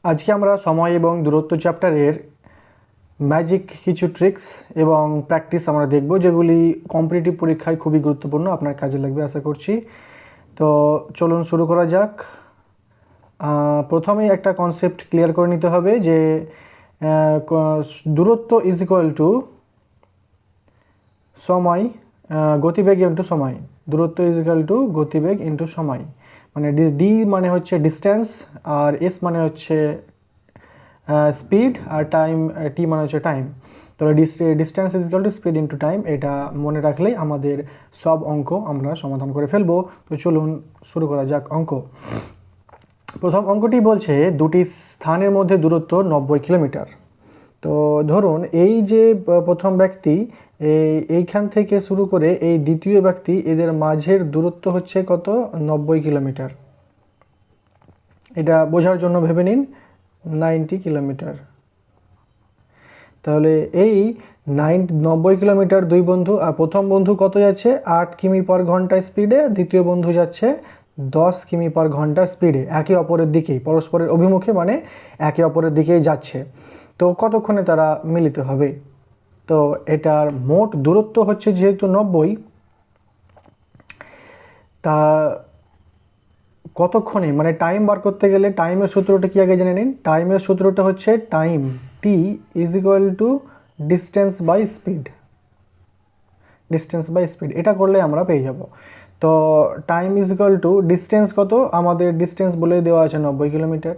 আজকে আমরা সময় এবং দূরত্ব চ্যাপ্টারের ম্যাজিক কিছু ট্রিক্স এবং প্র্যাকটিস আমরা দেখব, যেগুলি কম্পিটিটিভ পরীক্ষায় খুবই গুরুত্বপূর্ণ, আপনার কাজে লাগবে আশা করছি। তো চলুন শুরু করা যাক। প্রথমেই একটা কনসেপ্ট ক্লিয়ার করে নিতে হবে যে দূরত্ব ইজ ইকুয়াল টু সময়, গতিবেগ ইন্টু সময়। দূরত্ব ইজ ইকুয়াল টু গতিবেগ ইন্টু সময়, মানে ডি মানে হচ্ছে ডিস্টেন্স, আর এস মানে হচ্ছে স্পিড, আর টাইম টি মানে হচ্ছে টাইম। তাহলে distance is equal two speed into time, এটা মনে রাখলেই আমাদের সব অঙ্ক আমরা সমাধান করে ফেলবো। তো চলুন শুরু করা যাক অঙ্ক। প্রথম অঙ্কটি বলছে দুটি স্থানের মধ্যে দূরত্ব 90 কিলোমিটার। তো ধরুন এই যে প্রথম ব্যক্তি, এইখান থেকে শুরু করে এই দ্বিতীয় ব্যক্তি, এদের মাঝের দূরত্ব হচ্ছে কত? 90 কিলোমিটার। এটা বোঝার জন্য ভেবে নিন 90 কিলোমিটার। তাহলে এই 90 কিলোমিটার দুই বন্ধু, আর প্রথম বন্ধু কত যাচ্ছে? 8 কিমি পার ঘন্টা স্পিডে, দ্বিতীয় বন্ধু যাচ্ছে 10 কিমি পার ঘন্টা স্পিডে, একে অপরের দিকেই, পরস্পরের অভিমুখে, মানে একে অপরের দিকেই যাচ্ছে। তো কতক্ষণে তারা মিলিত হবে? তো এটার মোট দূরত্ব হচ্ছে যেহেতু 90, তা কতক্ষণে, মানে টাইম বার করতে গেলে টাইমের সূত্রটা কি আগে জেনে নিন। টাইমের সূত্রটা হচ্ছে time t is equal to distance by speed. Distance by speed এটা করলে আমরা পেয়ে যাব। তো time is equal to distance কত? আমাদের ডিস্টেন্স বলে দেওয়া আছে 90 কিলোমিটার।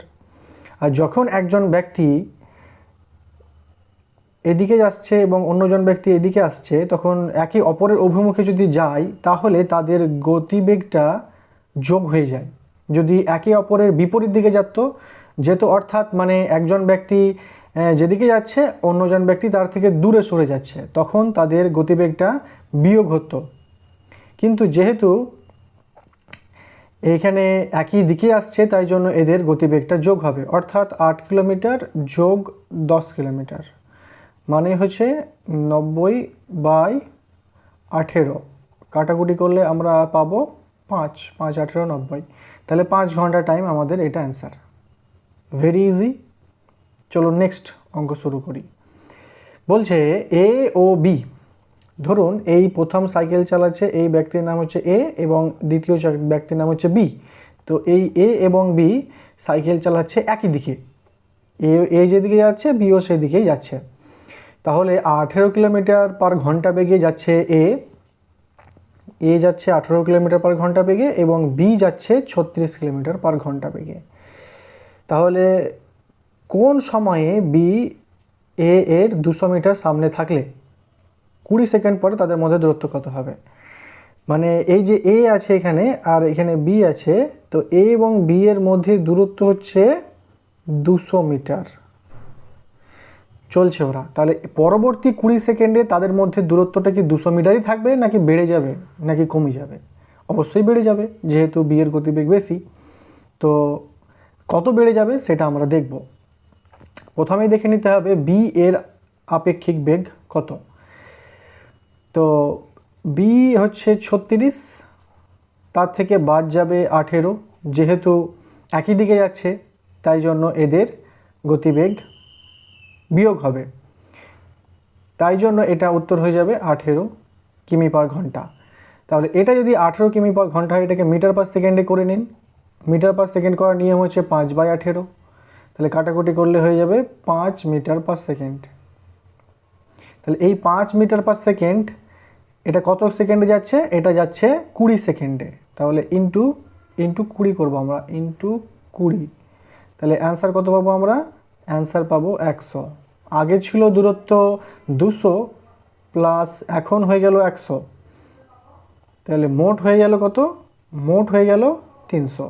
আর যখন একজন ব্যক্তি এদিকে যাচ্ছে এবং অন্যজন ব্যক্তি এদিকে আসছে, তখন একে অপরের অভিমুখে যদি যায়, তাহলে তাদের গতিবেগটা যোগ হয়ে যায়। যদি একে অপরের বিপরীত দিকে যেত, অর্থাৎ মানে একজন ব্যক্তি যেদিকে যাচ্ছে, অন্যজন ব্যক্তি তার থেকে দূরে সরে যাচ্ছে, তখন তাদের গতিবেগটা বিয়োগ হতো। কিন্তু যেহেতু এখানে একই দিকে আসছে, তাই জন্য এদের গতিবেগটা যোগ হবে, অর্থাৎ 8 কিলোমিটার যোগ 10 কিলোমিটার মানে হচ্ছে 90/18। কাটাকুটি করলে আমরা পাবো 5, 5 18 90। তাহলে 5 ঘন্টা টাইম আমাদের এটা অ্যান্সার। Very easy. চলো নেক্সট অঙ্ক শুরু করি। বলছে এ ও বি। ধরুন এই প্রথম সাইকেল চালাচ্ছে এই ব্যক্তির নাম হচ্ছে এ এবং দ্বিতীয় ব্যক্তির নাম হচ্ছে বি। তো এই এ এবং বি সাইকেল চালাচ্ছে একই দিকে, এ যেদিকে যাচ্ছে বিও সেদিকেই যাচ্ছে। তাহলে 18 কিলোমিটার পার ঘন্টা বেগে যাচ্ছে এ যাচ্ছে 18 কিলোমিটার পার ঘন্টা বেগে এবং বি যাচ্ছে 36 কিলোমিটার পার ঘন্টা বেগে। তাহলে কোন সময়ে বি এর 200 মিটার সামনে থাকলে 20 সেকেন্ড পরে তাদের মধ্যে দূরত্ব কত হবে? মানে এই যে এ আছে এখানে আর এখানে বি আছে, তো এ এবং বি এর মধ্যে দূরত্ব হচ্ছে 200 মিটার চলছে ওরা। তাহলে পরবর্তী 20 সেকেন্ডে তাদের মধ্যে দূরত্বটা কি 200 মিটারই থাকবে, নাকি বেড়ে যাবে, নাকি কমে যাবে? অবশ্যই বেড়ে যাবে, যেহেতু বি এর গতিবেগ বেশি। তো কত বেড়ে যাবে সেটা আমরা দেখব। প্রথমেই দেখে নিতে হবে বি এর আপেক্ষিক বেগ কত। তো বি হচ্ছে 36, তার থেকে বাদ যাবে 18, যেহেতু একই দিকে যাচ্ছে তাই জন্য এদের গতিবেগ বিয়োগ হবে, তাই জন্য এটা উত্তর হয়ে যাবে 18 কিমি পার ঘন্টা। তাহলে এটা যদি 18 কিমি পার ঘন্টা হয়, এটাকে মিটার পার সেকেন্ডে করে নিন। মিটার পার সেকেন্ড করার নিয়ম হচ্ছে 5/18। তাহলে কাটাকুটি করলে হয়ে যাবে 5 মিটার পার সেকেন্ড। তাহলে এই 5 মিটার পার সেকেন্ড এটা কত সেকেন্ডে যাচ্ছে? এটা যাচ্ছে 20 সেকেন্ডে। তাহলে ইন্টু 20 করবো আমরা, ইন্টু 20। তাহলে অ্যান্সার কত পাবো আমরা? অ্যান্সার পাবো 100। আগে ছিল দূরত্ব 200 প্লাস এখন হয়ে গেল 100, তাহলে মোট হয়ে গেল কত? মোট হয়ে গেল 300।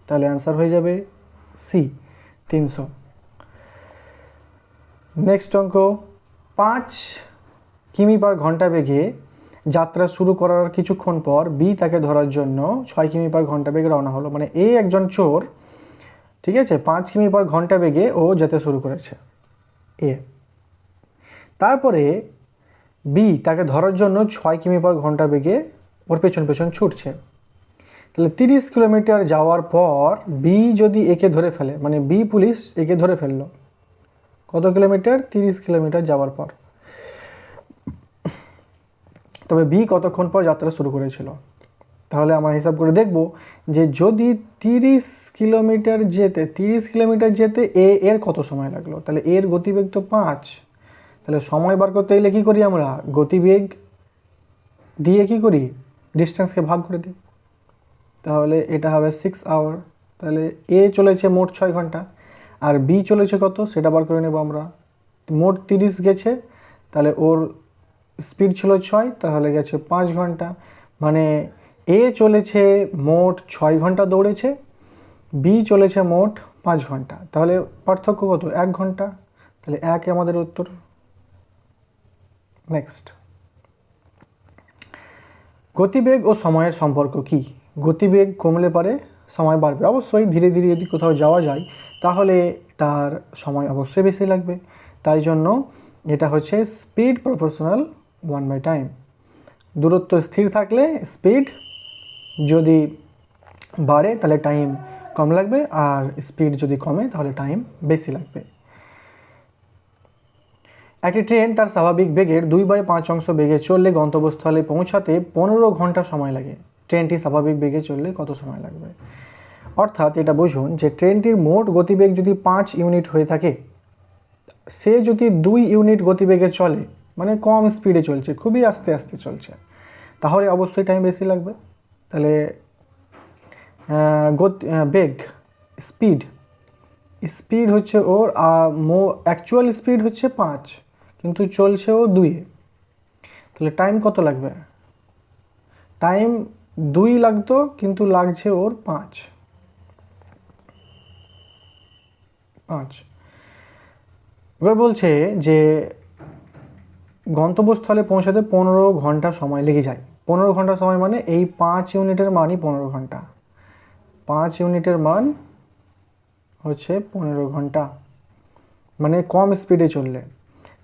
তাহলে অ্যান্সার হয়ে যাবে সি, 300। নেক্সট অঙ্ক। 5 কিমি পার ঘন্টা বেগে যাত্রা শুরু করার কিছুক্ষণ পর বি তাকে ধরার জন্য 6 কিমি পার ঘন্টা বেগে রওনা হলো। মানে এ একজন চোর, ঠিক আছে, 5 কিমি পার ঘন্টা বেগে ও যেতে শুরু করেছে এ। তারপরে বি তাকে ধরার জন্য 6 কিমি পার ঘন্টা বেগে ওর পেছন পেছন ছুটছে। তাহলে 30 কিলোমিটার যাওয়ার পর বি যদি একে ধরে ফেলে, মানে বি পুলিশ একে ধরে ফেললো, কত কিলোমিটার? 30 কিলোমিটার যাওয়ার পর। তবে বি কতক্ষণ পর যাত্রা শুরু করেছিল? তাহলে আমরা হিসাব করে দেখব যে যদি 30 কিলোমিটার যেতে এর কত সময় লাগলো, তাহলে এর গতিবেগ তো 5, তাহলে সময় বার করতে গেলে কী করি আমরা? গতিবেগ দিয়ে কী করি? ডিস্টেন্সকে ভাগ করে দিই। তাহলে এটা হবে 6 আওয়ার। তাহলে এ চলেছে মোট 6 ঘন্টা, আর বি চলেছে কত সেটা বার করে নেব আমরা। মোট 30 গেছে, তাহলে ওর স্পিড ছিল 6, তাহলে গেছে 5 ঘন্টা। মানে এ চলেছে মোট 6 ঘন্টা দৌড়েছে, বি চলেছে মোট 5 ঘন্টা। তাহলে পার্থক্য কত? 1 ঘন্টা। তাহলে 1 আমাদের উত্তর। নেক্সট, গতিবেগ ও সময়ের সম্পর্ক কি? গতিবেগ কমলে পারে সময় বাড়বে। অবশ্যই ধীরে ধীরে যদি কোথাও যাওয়া যায় তাহলে তার সময় অবশ্যই বেশি লাগবে। তাই জন্য এটা হচ্ছে স্পিড প্রপোর্শনাল 1/টাইম। দূরত্ব স্থির থাকলে স্পিড যদি বাড়ে তাহলে টাইম কম লাগবে, আর স্পিড যদি কমে তাহলে টাইম বেশি লাগবে। একটি ট্রেন তার স্বাভাবিক বেগের 2/5 বেগে চললে গন্তব্যস্থলে পৌঁছাতে 15 ঘন্টা সময় লাগে। ট্রেনটি স্বাভাবিক বেগে চললে কত সময় লাগবে? অর্থাৎ এটা বুঝুন যে ট্রেনটির মোট গতিবেগ যদি 5 ইউনিট হয়ে থাকে, সে যদি 2 ইউনিট গতিবেগে চলে, মানে কম স্পিডে চলছে, খুবই আস্তে আস্তে চলছে, তাহলে অবশ্যই টাইম বেশি লাগবে। তাহলে বেগ, স্পিড হচ্ছে ওর অ্যাকচুয়াল স্পিড হচ্ছে 5, কিন্তু চলছে ও 2-এ, তাহলে টাইম কত লাগবে? টাইম 2 লাগতো, কিন্তু লাগছে ওর 5। এবার বলছে যে গন্তব্যস্থলে পৌঁছাতে 15 ঘন্টা সময় লেগে যায়। 15 ঘন্টা সময় মানে এই 5 ইউনিটের মানই 15 ঘন্টা। 5 ইউনিটের মান হচ্ছে 15 ঘন্টা, মানে কম স্পিডে চললে।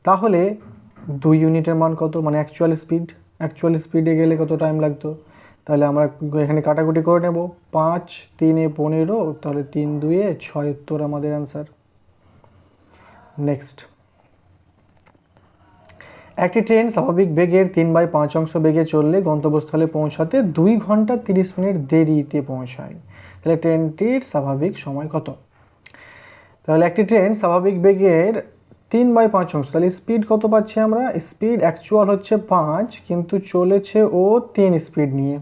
তাহলে 2 ইউনিটের মান কত? মানে অ্যাকচুয়াল স্পিডে গেলে কত টাইম লাগতো? তাহলে আমরা এখানে কাটাকুটি করে নেব। 5 3 15, তাহলে 3 2 6 উত্তর আমাদের অ্যান্সার। নেক্সট, একটি ট্রেন স্বাভাবিক বেগের 3/5 বেগে চললে গন্তব্যস্থলে পৌঁছাতে 2 ঘন্টা 30 মিনিট দেরিতে পৌঁছায়। তাহলে ট্রেনটির স্বাভাবিক সময় কত? তাহলে একটি ট্রেন স্বাভাবিক বেগের 3/5, তাহলে স্পিড কত পাচ্ছি আমরা? স্পিড অ্যাকচুয়াল হচ্ছে 5, কিন্তু চলেছে ও 3 স্পিড নিয়ে,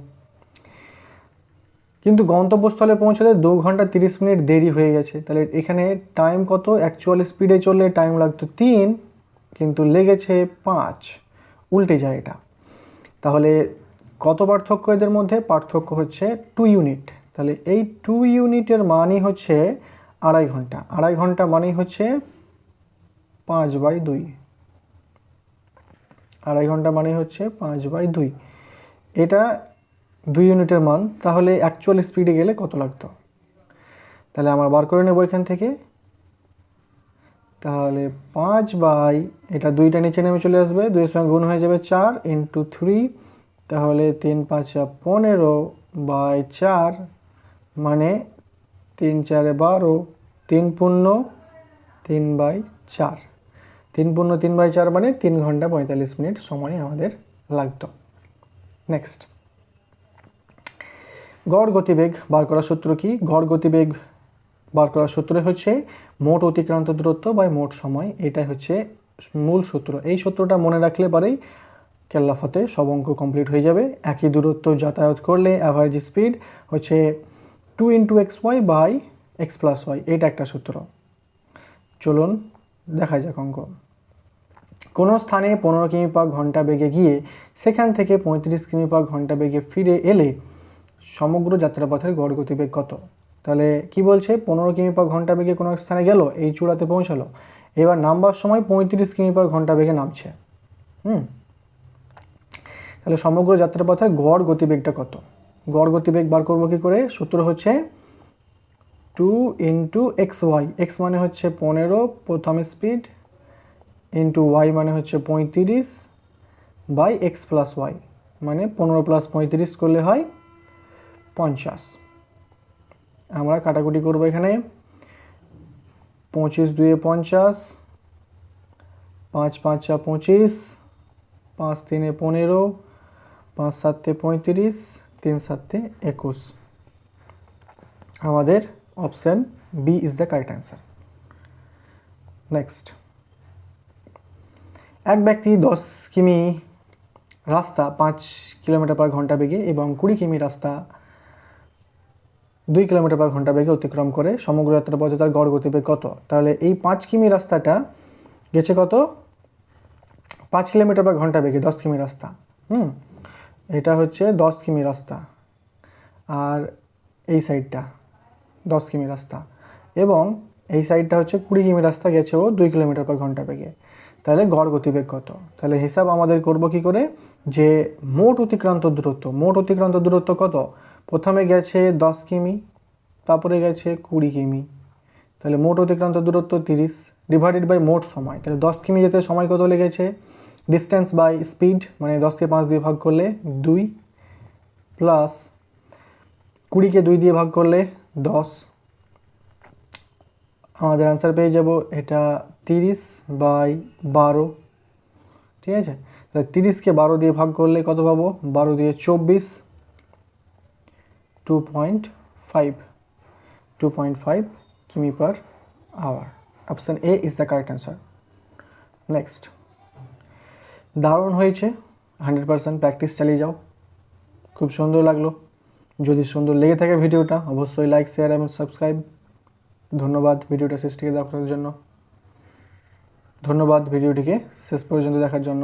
কিন্তু গন্তব্যস্থলে পৌঁছাতে 2 ঘন্টা 30 মিনিট দেরি হয়ে গেছে। তাহলে এখানে টাইম কত? অ্যাকচুয়াল স্পিডে চললে টাইম লাগতো 3, কিন্তু লেগেছে 5, উল্টে যায় এটা। তাহলে কত পার্থক্য এদের মধ্যে? পার্থক্য হচ্ছে 2 ইউনিট। তাহলে এই 2 ইউনিটের মানই হচ্ছে 2.5 ঘন্টা। 2.5 ঘন্টা মানেই হচ্ছে 5/2। 2.5 ঘন্টা মানেই হচ্ছে 5/2। এটা 2 ইউনিটের মান। তাহলে অ্যাকচুয়াল স্পিডে গেলে কত লাগতো? তাহলে আমরা বার করে নেব এখান থেকে। তাহলে 5 এটা 2টা নিচে নেমে চলে আসবে, 2 এর সঙ্গে গুণ হয়ে যাবে 4 × 3, তাহলে 3 5 15/4, মানে 3 4 12, 3 পূর্ণ 3/4, 3 পূর্ণ 3/4 মানে 3 ঘন্টা 45 মিনিট সময় আমাদের লাগতো। নেক্সট, গড় গতিবেগ বার করার সূত্র কি? গড় গতিবেগ বার করার সূত্র হচ্ছে মোট অতিক্রান্ত দূরত্ব বাই মোট সময়। এটাই হচ্ছে মূল সূত্র। এই সূত্রটা মনে রাখলে পরেই কেল্লাফতে সব অঙ্ক কমপ্লিট হয়ে যাবে। একই দূরত্ব যাতায়াত করলে অ্যাভারেজ স্পিড হচ্ছে 2 × xy/x + y, এটা একটা সূত্র। চলুন দেখা যাক অঙ্ক। কোনো স্থানে 15 কিমি/ঘন্টা বেগে গিয়ে সেখান থেকে 35 কিমি/ঘন্টা বেগে ফিরে এলে সমগ্র যাত্রাপথের গড় গতিবেগ কত? তাহলে কি বলছে? 15 কিমি/ঘন্টা বেগে কোনো এক স্থানে গেল, এই চূড়াতে পৌঁছালো, এবার নামবার সময় 35 কিমি/ঘন্টা বেগে নামছে। তাহলে সমগ্র যাত্রাপথের গড় গতিবেগটা কত? গড় গতিবেগ বার করবো কি করে? সূত্র হচ্ছে 2 × xy, x মানে হচ্ছে 15 প্রথম স্পিড, ইন্টু y মানে হচ্ছে 35/x + y, মানে 15 + 35 করলে হয় 50। আমরা কাটাকুটি করবো এখানে 25 2 50, 5 5 25, 5 3 15, 5 7 35, 3 7 21। আমাদের option B is the correct answer. Next, এক ব্যক্তি 10 কিমি রাস্তা 5 কিলোমিটার পার ঘন্টা বেগে এবং 20 কিমি রাস্তা 2 কিলোমিটার পার ঘন্টা বেগে অতিক্রম করে সমগ্র যাত্রা পথে তার গড় গতিবেগ কত? তাহলে এই 5 কিমি রাস্তাটা গেছে কত? 5 কিলোমিটার পার ঘন্টা বেগে 10 কিমি রাস্তা। এটা হচ্ছে 10 কিমি রাস্তা, আর এই সাইডটা 10 কিমি রাস্তা, এবং এই সাইডটা হচ্ছে 20 কিমি রাস্তা গেছে ও 2 কিলোমিটার পার ঘন্টা বেগে। তাহলে গড় গতিবেগ কত? তাহলে হিসাব আমাদের করব কি করে, যে মোট অতিক্রান্ত দূরত্ব কত? প্রথমে গেছে 10 কিমি, তারপরে গেছে 20 কিমি, তাহলে মোট অতিক্রান্ত দূরত্ব 30 ডিভাইডেড বাই মোট সময়। তাহলে 10 কিমি যেতে সময় কত লেগেছে? ডিস্টেন্স বাই স্পিড, মানে 10কে 5 দিয়ে ভাগ করলে 2, প্লাস 20কে 2 দিয়ে ভাগ করলে 10। আমাদের অ্যান্সার পেয়ে যাব এটা 30/12। ঠিক আছে, তাহলে 30কে 12 দিয়ে ভাগ করলে কত পাবো? 12 দিয়ে 24, 2.5 কিমি per hour. Option A is the correct answer. Next, দারুণ হয়েছে, 100% প্র্যাকটিস চালিয়ে যাও। খুব সুন্দর লাগলো। যদি সুন্দর লেগে থাকে ভিডিওটা, অবশ্যই লাইক, শেয়ার এবং সাবস্ক্রাইব। ধন্যবাদ ভিডিওটা শেষ থেকে দেখার জন্য। ধন্যবাদ ভিডিওটিকে শেষ পর্যন্ত দেখার জন্য।